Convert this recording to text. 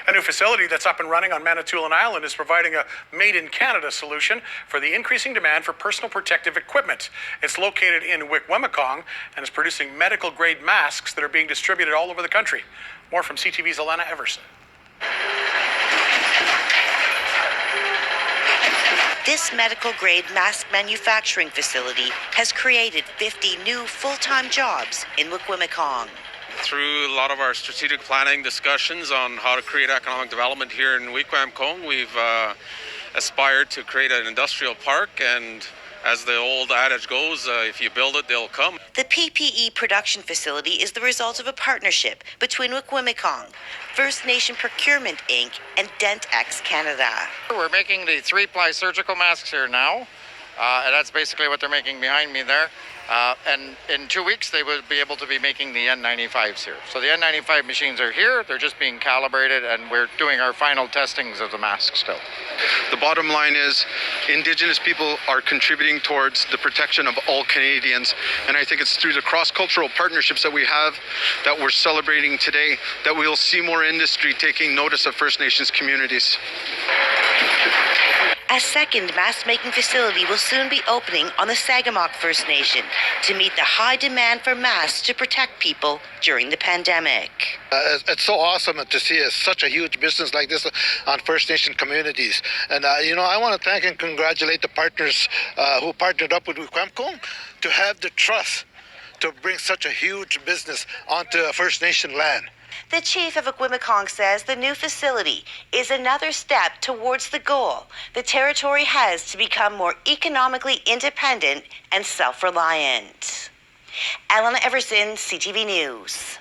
A new facility that's up and running on Manitoulin Island is providing a made-in-Canada solution for the increasing demand for personal protective equipment. It's located in Wikwemikong and is producing medical-grade masks that are being distributed all over the country. More from CTV's Alana Everson. This medical-grade mask manufacturing facility has created 50 new full-time jobs in Wikwemikong. Through a lot of our strategic planning discussions on how to create economic development here in Wikwemikong, we've aspired to create an industrial park, and as the old adage goes, if you build it, they'll come. The PPE production facility is the result of a partnership between Wikwemikong, First Nation Procurement Inc., and DentX Canada. We're making the 3-ply surgical masks here now, and that's basically what they're making behind me there. And in 2 weeks, they will be able to be making the N95s here. So the N95 machines are here, they're just being calibrated, and we're doing our final testings of the mask still. The bottom line is Indigenous people are contributing towards the protection of all Canadians, and I think it's through the cross-cultural partnerships that we have, that we're celebrating today, that we'll see more industry taking notice of First Nations communities. A second mask-making facility will soon be opening on the Sagamok First Nation to meet the high demand for masks to protect people during the pandemic. It's so awesome to see such a huge business like this on First Nation communities. And, I want to thank and congratulate the partners who partnered up with Wikwemikong to have the trust to bring such a huge business onto First Nation land. The chief of Wikwemikong says the new facility is another step towards the goal the territory has to become more economically independent and self-reliant. Alana Everson, CTV News.